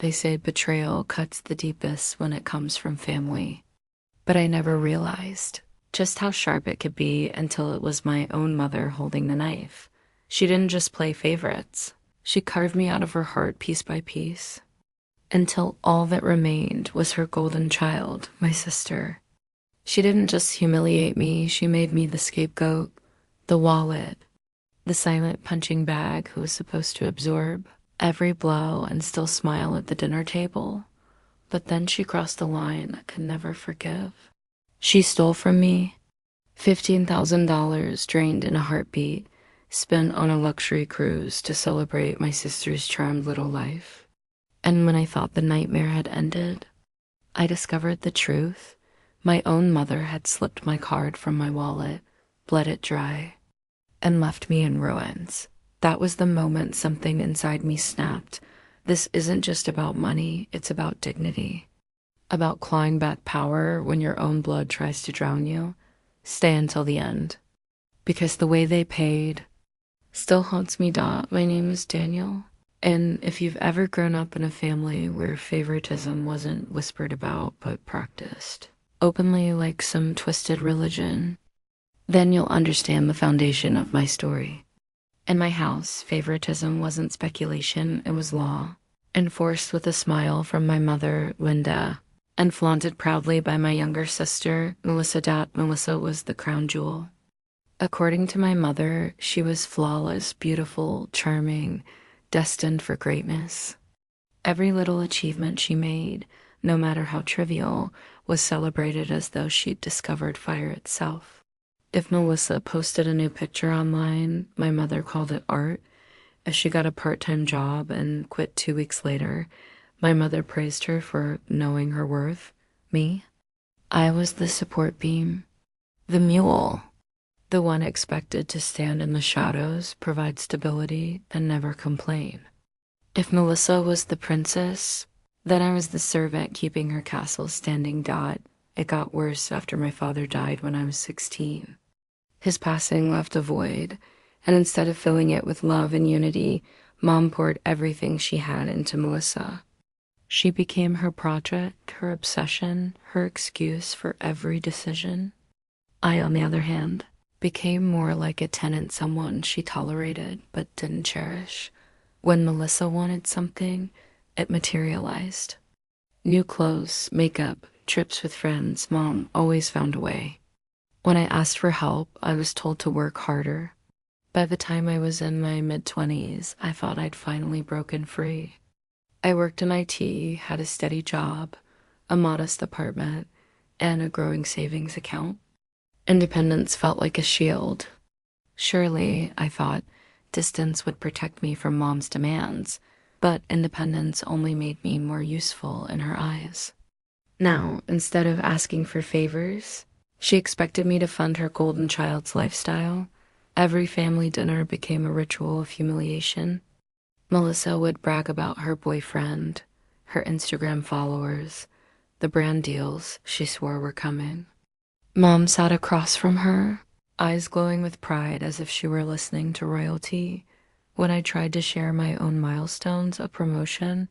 They say betrayal cuts the deepest when it comes from family. But I never realized just how sharp it could be until it was my own mother holding the knife. She didn't just play favorites. She carved me out of her heart piece by piece, until all that remained was her golden child, my sister. She didn't just humiliate me, she made me the scapegoat, the wallet, the silent punching bag who was supposed to absorb every blow and still smile at the dinner table. But then she crossed a line I could never forgive. She stole from me $15,000 drained in a heartbeat, spent on a luxury cruise to celebrate my sister's charmed little life. And when I thought the nightmare had ended, I discovered the truth. My own mother had slipped my card from my wallet, bled it dry, and left me in ruins. That was the moment something inside me snapped. This isn't just about money, it's about dignity. About clawing back power when your own blood tries to drown you. Stay until the end. Because the way they paid still haunts me. My name is Daniel. And if you've ever grown up in a family where favoritism wasn't whispered about but practiced openly like some twisted religion, then you'll understand the foundation of my story. In my house, favoritism wasn't speculation, it was law, enforced with a smile from my mother, Linda, and flaunted proudly by my younger sister, Melissa. Melissa was the crown jewel. According to my mother, she was flawless, beautiful, charming, destined for greatness. Every little achievement she made, no matter how trivial, was celebrated as though she'd discovered fire itself. If Melissa posted a new picture online, my mother called it art. If she got a part-time job and quit 2 weeks later, my mother praised her for knowing her worth. Me? I was the support beam, the mule, the one expected to stand in the shadows, provide stability, and never complain. If Melissa was the princess, then I was the servant keeping her castle standing. It got worse after my father died when I was 16. His passing left a void, and instead of filling it with love and unity, Mom poured everything she had into Melissa. She became her project, her obsession, her excuse for every decision. I, on the other hand, became more like a tenant, someone she tolerated but didn't cherish. When Melissa wanted something, it materialized. New clothes, makeup, trips with friends, Mom always found a way. When I asked for help, I was told to work harder. By the time I was in my mid-20s, I thought I'd finally broken free. I worked in IT, had a steady job, a modest apartment, and a growing savings account. Independence felt like a shield. Surely, I thought, distance would protect me from Mom's demands, but independence only made me more useful in her eyes. Now, instead of asking for favors, she expected me to fund her golden child's lifestyle. Every family dinner became a ritual of humiliation. Melissa would brag about her boyfriend, her Instagram followers, the brand deals she swore were coming. Mom sat across from her, eyes glowing with pride as if she were listening to royalty. When I tried to share my own milestones, a promotion,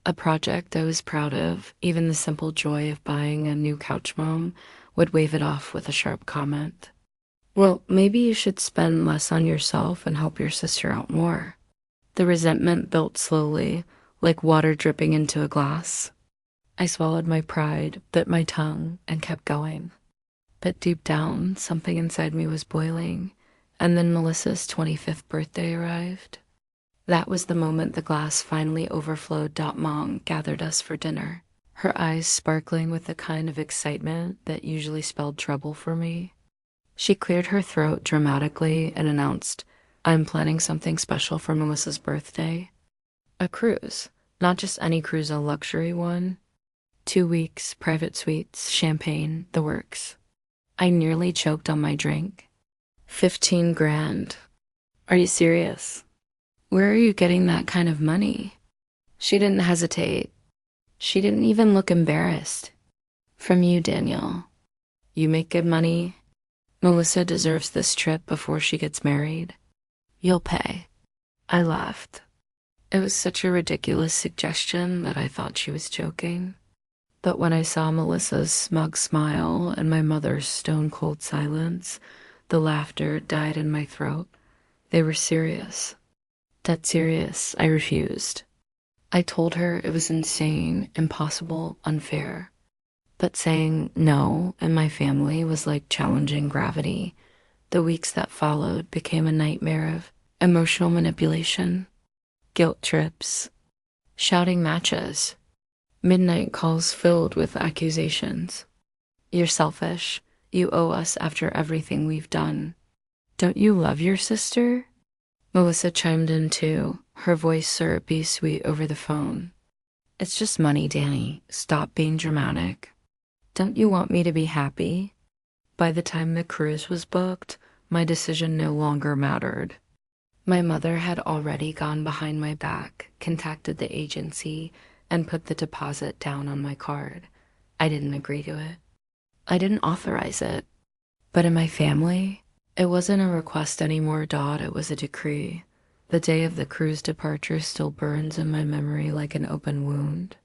a project I was proud of, even the simple joy of buying a new couch, Mom would wave it off with a sharp comment. Well, maybe you should spend less on yourself and help your sister out more. The resentment built slowly, like water dripping into a glass. I swallowed my pride, bit my tongue, and kept going. But deep down, something inside me was boiling, and then Melissa's 25th birthday arrived. That was the moment the glass finally overflowed. Mom gathered us for dinner, her eyes sparkling with the kind of excitement that usually spelled trouble for me. She cleared her throat dramatically and announced, "I'm planning something special for Melissa's birthday. A cruise. Not just any cruise, a luxury one. 2 weeks, private suites, champagne, the works." I nearly choked on my drink. 15 grand. Are you serious? Where are you getting that kind of money? She didn't hesitate. She didn't even look embarrassed. From you, Daniel. You make good money. Melissa deserves this trip before she gets married. You'll pay. I laughed. It was such a ridiculous suggestion that I thought she was joking. But when I saw Melissa's smug smile and my mother's stone-cold silence, the laughter died in my throat. They were serious. Dead serious. I refused. I told her it was insane, impossible, unfair. But saying no in my family was like challenging gravity. The weeks that followed became a nightmare of emotional manipulation, guilt trips, shouting matches, midnight calls filled with accusations. You're selfish. You owe us after everything we've done. Don't you love your sister? Melissa chimed in too, her voice syrupy sweet over the phone. It's just money, Danny. Stop being dramatic. Don't you want me to be happy? By the time the cruise was booked, my decision no longer mattered. My mother had already gone behind my back, contacted the agency, and put the deposit down on my card. I didn't agree to it. I didn't authorize it. But in my family, it wasn't a request anymore, Dot. It was a decree. The day of the cruise departure still burns in my memory like an open wound.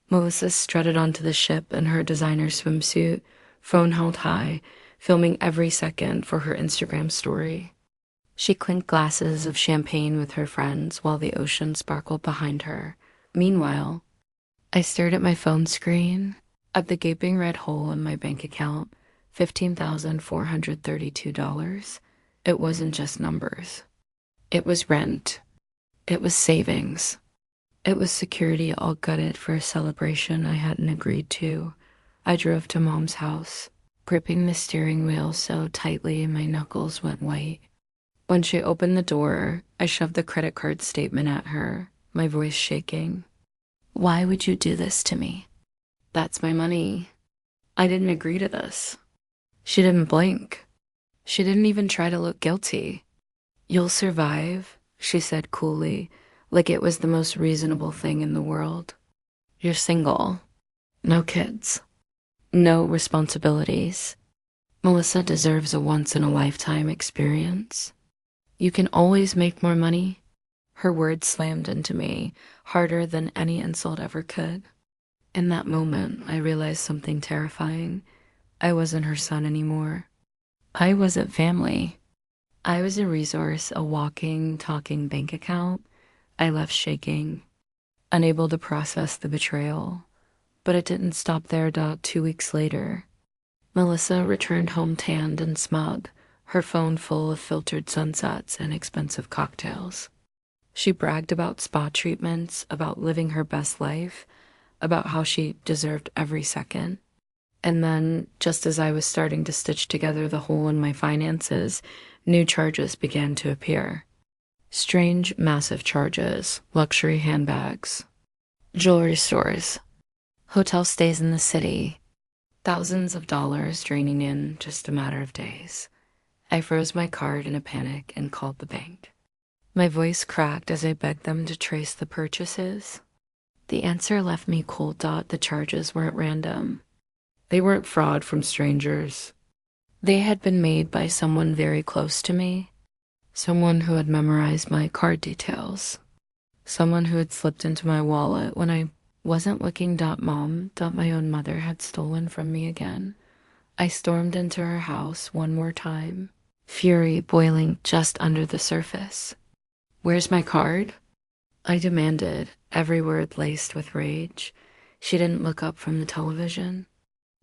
Melissa strutted onto the ship in her designer swimsuit, phone held high, filming every second for her Instagram story. She clinked glasses of champagne with her friends while the ocean sparkled behind her. Meanwhile, I stared at my phone screen, at the gaping red hole in my bank account, $15,432. It wasn't just numbers. It was rent. It was savings. It was security all gutted for a celebration I hadn't agreed to. I drove to Mom's house, gripping the steering wheel so tightly my knuckles went white. When she opened the door, I shoved the credit card statement at her, my voice shaking. Why would you do this to me? That's my money. I didn't agree to this. She didn't blink. She didn't even try to look guilty. You'll survive, she said coolly, like it was the most reasonable thing in the world. You're single. No kids. No responsibilities. Melissa deserves a once-in-a-lifetime experience. You can always make more money. Her words slammed into me, harder than any insult ever could. In that moment, I realized something terrifying. I wasn't her son anymore. I wasn't family. I was a resource, a walking, talking bank account. I left shaking, unable to process the betrayal. But it didn't stop there. 2 weeks later, Melissa returned home tanned and smug, her phone full of filtered sunsets and expensive cocktails. She bragged about spa treatments, about living her best life, about how she deserved every second. And then, just as I was starting to stitch together the hole in my finances, new charges began to appear. Strange, massive charges, luxury handbags, jewelry stores, hotel stays in the city, thousands of dollars draining in just a matter of days. I froze my card in a panic and called the bank. My voice cracked as I begged them to trace the purchases. The answer left me cold. The charges weren't random. They weren't fraud from strangers. They had been made by someone very close to me, someone who had memorized my card details, someone who had slipped into my wallet when I wasn't looking. Mom, my own mother, had stolen from me again. I stormed into her house one more time, fury boiling just under the surface. Where's my card? I demanded, every word laced with rage. She didn't look up from the television.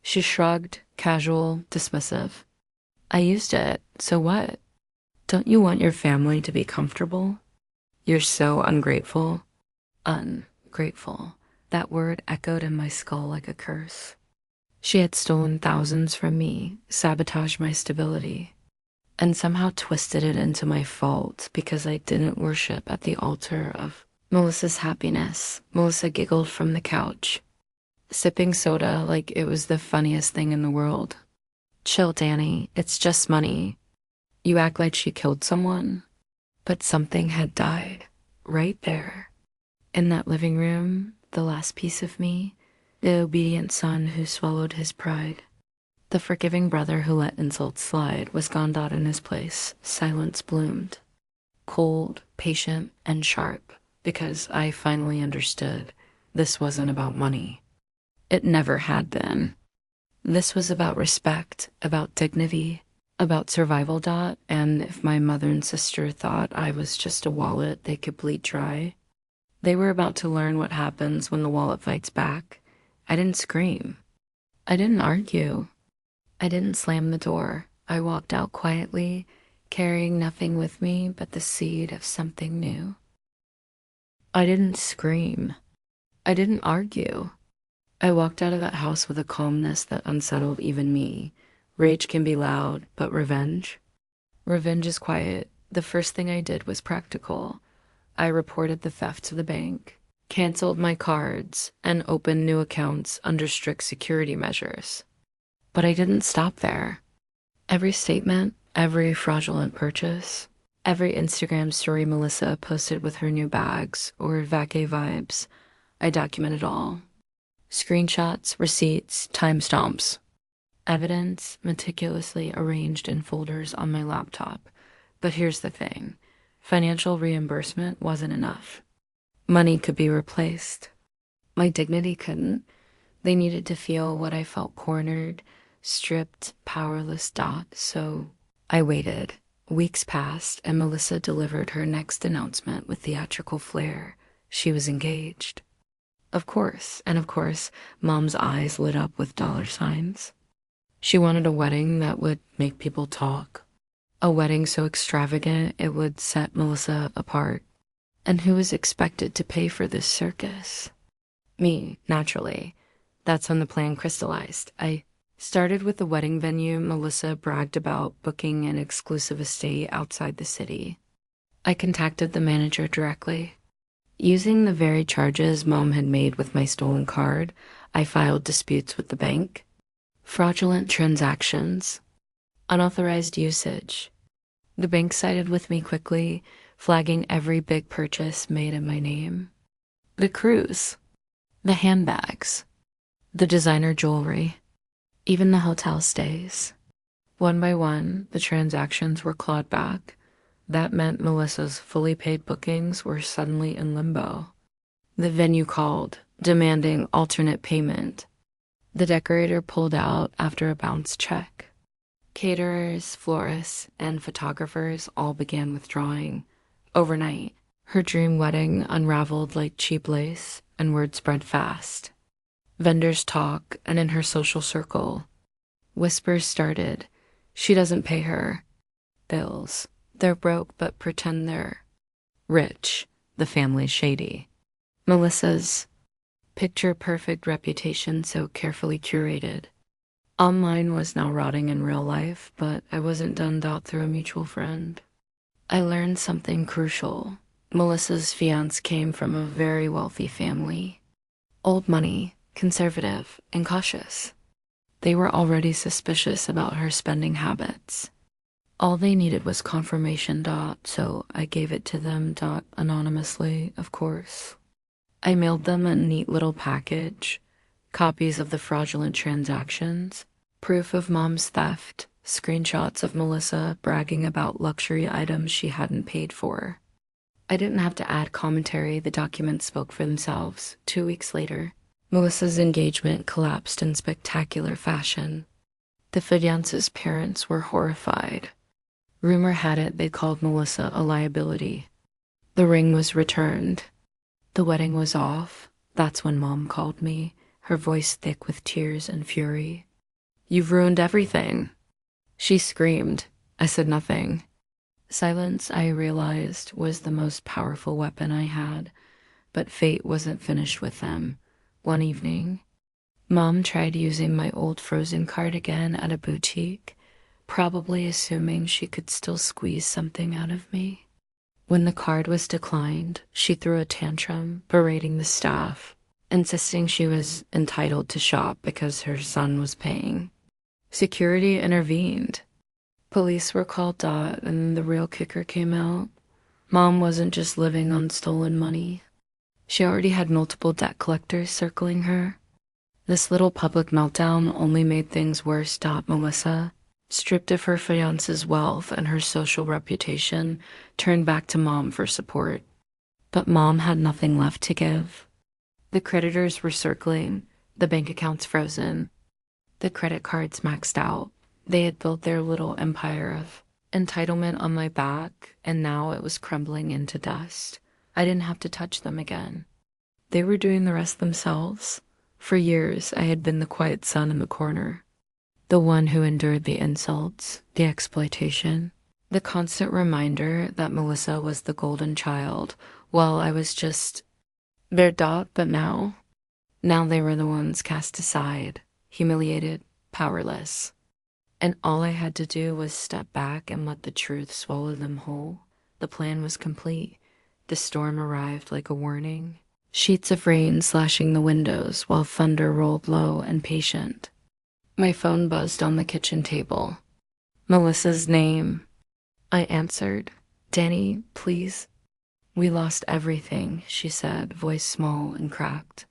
She shrugged, casual, dismissive. I used it, so what? Don't you want your family to be comfortable? You're so ungrateful. Ungrateful. That word echoed in my skull like a curse. She had stolen thousands from me, sabotaged my stability, and somehow twisted it into my fault because I didn't worship at the altar of Melissa's happiness. Melissa giggled from the couch, sipping soda like it was the funniest thing in the world. Chill, Danny. It's just money. You act like she killed someone. But something had died right there. In that living room, the last piece of me, the obedient son who swallowed his pride. The forgiving brother who let insults slide was gone. In his place, silence bloomed. Cold, patient, and sharp. because I finally understood this wasn't about money. It never had been. This was about respect, about dignity, about survival. And if my mother and sister thought I was just a wallet they could bleed dry, they were about to learn what happens when the wallet fights back. I didn't scream. I didn't argue. I didn't slam the door. I walked out quietly, carrying nothing with me but the seed of something new. I didn't scream. I didn't argue. I walked out of that house with a calmness that unsettled even me. Rage can be loud, but revenge? Revenge is quiet. The first thing I did was practical. I reported the theft to the bank, canceled my cards, and opened new accounts under strict security measures. But I didn't stop there. Every statement, every fraudulent purchase, every Instagram story Melissa posted with her new bags or vacay vibes, I documented all. Screenshots, receipts, timestamps. Evidence meticulously arranged in folders on my laptop. But here's the thing. Financial reimbursement wasn't enough. Money could be replaced. My dignity couldn't. They needed to feel what I felt: cornered, stripped, powerless. So I waited. Weeks passed, and Melissa delivered her next announcement with theatrical flair. She was engaged. Of course, Mom's eyes lit up with dollar signs. She wanted a wedding that would make people talk. A wedding so extravagant it would set Melissa apart. And who was expected to pay for this circus? Me, naturally. That's when the plan crystallized. I started with the wedding venue Melissa bragged about, booking an exclusive estate outside the city. I contacted the manager directly. Using the very charges Mom had made with my stolen card, I filed disputes with the bank. Fraudulent transactions. Unauthorized usage. The bank sided with me quickly, flagging every big purchase made in my name. The cruise. The handbags. The designer jewelry. Even the hotel stays. One by one, the transactions were clawed back. That meant Melissa's fully paid bookings were suddenly in limbo. The venue called, demanding alternate payment. The decorator pulled out after a bounced check. Caterers, florists, and photographers all began withdrawing. Overnight, her dream wedding unraveled like cheap lace, and word spread fast. Vendors talk, and in her social circle, whispers started. She doesn't pay her bills. They're broke but pretend they're rich. The family's shady. Melissa's picture-perfect reputation so carefully curated. Online was now rotting in real life, but I wasn't done. Through a mutual friend, I learned something crucial. Melissa's fiancé came from a very wealthy family. Old money, conservative, and cautious. They were already suspicious about her spending habits. All they needed was confirmation. So I gave it to them. Anonymously, of course. I mailed them a neat little package. Copies of the fraudulent transactions, proof of Mom's theft, screenshots of Melissa bragging about luxury items she hadn't paid for. I didn't have to add commentary. The documents spoke for themselves. 2 weeks later, Melissa's engagement collapsed in spectacular fashion. The fiancé's parents were horrified. Rumor had it they called Melissa a liability. The ring was returned. The wedding was off. That's when Mom called me, her voice thick with tears and fury. "You've ruined everything." She screamed. I said nothing. Silence, I realized, was the most powerful weapon I had, but fate wasn't finished with them. One evening, Mom tried using my old Frozen card again at a boutique, probably assuming she could still squeeze something out of me. When the card was declined, she threw a tantrum, berating the staff, insisting she was entitled to shop because her son was paying. Security intervened. Police were called. And the real kicker came out. Mom wasn't just living on stolen money. She already had multiple debt collectors circling her. This little public meltdown only made things worse. Melissa, stripped of her fiancé's wealth and her social reputation, turned back to Mom for support. But Mom had nothing left to give. The creditors were circling, the bank accounts frozen, the credit cards maxed out. They had built their little empire of entitlement on my back, and now it was crumbling into dust. I didn't have to touch them again. They were doing the rest themselves. For years, I had been the quiet son in the corner, the one who endured the insults, the exploitation, the constant reminder that Melissa was the golden child, while I was just their dot. But now they were the ones cast aside, humiliated, powerless. And all I had to do was step back and let the truth swallow them whole. The plan was complete. The storm arrived like a warning. Sheets of rain slashing the windows while thunder rolled low and patient. My phone buzzed on the kitchen table. Melissa's name. I answered. "Danny, please." "We lost everything," she said, voice small and cracked.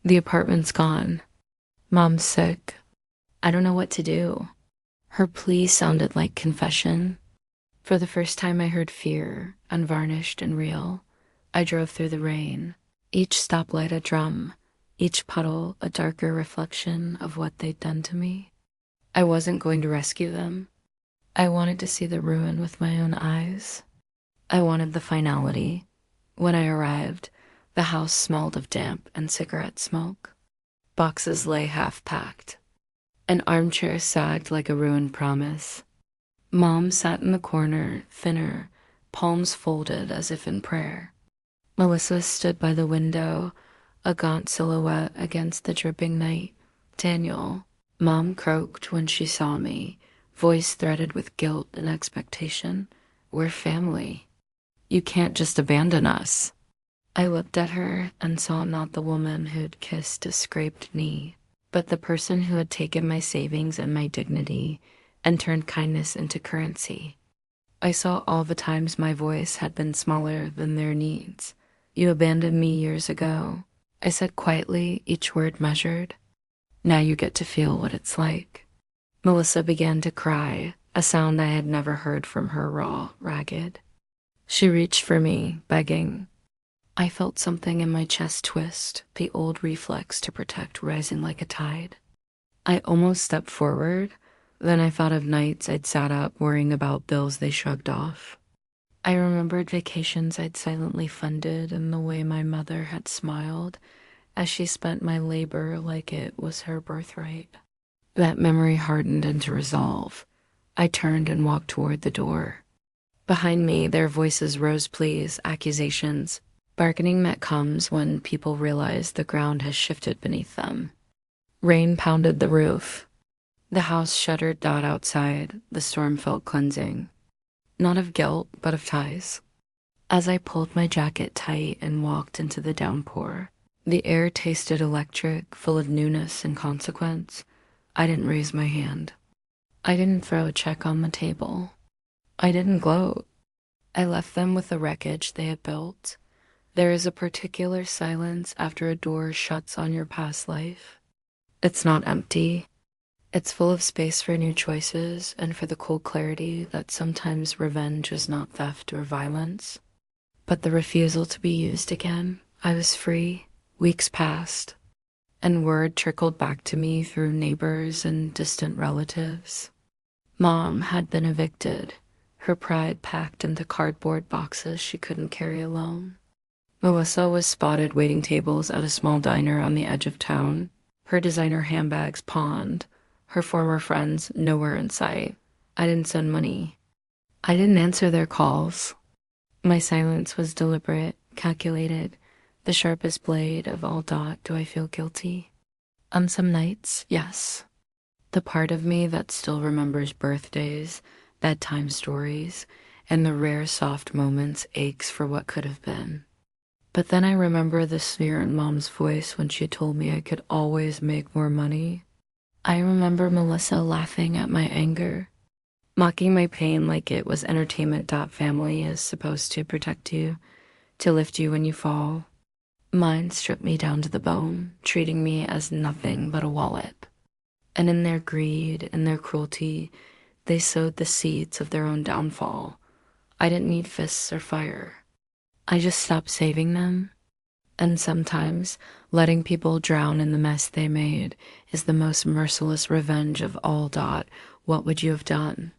"The apartment's gone. Mom's sick. I don't know what to do." Her plea sounded like confession. For the first time I heard fear, unvarnished and real. I drove through the rain, each stoplight a drum, each puddle a darker reflection of what they'd done to me. I wasn't going to rescue them. I wanted to see the ruin with my own eyes. I wanted the finality. When I arrived, the house smelled of damp and cigarette smoke. Boxes lay half-packed. An armchair sagged like a ruined promise. Mom sat in the corner, thinner, palms folded as if in prayer. Melissa stood by the window, a gaunt silhouette against the dripping night. "Daniel," Mom croaked when she saw me, voice threaded with guilt and expectation. "We're family. You can't just abandon us." I looked at her and saw not the woman who'd kissed a scraped knee, but the person who had taken my savings and my dignity and turned kindness into currency. I saw all the times my voice had been smaller than their needs. "You abandoned me years ago," I said quietly, each word measured. "Now you get to feel what it's like." Melissa began to cry, a sound I had never heard from her, raw, ragged. She reached for me, begging. I felt something in my chest twist, the old reflex to protect rising like a tide. I almost stepped forward, then I thought of nights I'd sat up worrying about bills they shrugged off. I remembered vacations I'd silently funded and the way my mother had smiled as she spent my labor like it was her birthright. That memory hardened into resolve. I turned and walked toward the door. Behind me, their voices rose pleas, accusations, bargaining that comes when people realize the ground has shifted beneath them. Rain pounded the roof. The house shuddered dot outside. The storm felt cleansing. Not of guilt, but of ties. As I pulled my jacket tight and walked into the downpour, the air tasted electric, full of newness and consequence. I didn't raise my hand. I didn't throw a check on the table. I didn't gloat. I left them with the wreckage they had built. There is a particular silence after a door shuts on your past life. It's not empty. It's full of space for new choices and for the cold clarity that sometimes revenge is not theft or violence, but the refusal to be used again. I was free. Weeks passed, and word trickled back to me through neighbors and distant relatives. Mom had been evicted, her pride packed into cardboard boxes she couldn't carry alone. Melissa was spotted waiting tables at a small diner on the edge of town, her designer handbags pawned, her former friends nowhere in sight. I didn't send money. I didn't answer their calls. My silence was deliberate, calculated, the sharpest blade of all dot. Do I feel guilty? On some nights, yes. The part of me that still remembers birthdays, bedtime stories, and the rare soft moments aches for what could have been. But then I remember the sneer in Mom's voice when she told me I could always make more money. I remember Melissa laughing at my anger, mocking my pain like it was entertainment. Family is supposed to protect you, to lift you when you fall. Mine stripped me down to the bone, treating me as nothing but a wallet. And in their greed and their cruelty, they sowed the seeds of their own downfall. I didn't need fists or fire. I just stopped saving them. And sometimes letting people drown in the mess they made is the most merciless revenge of all. What would you have done?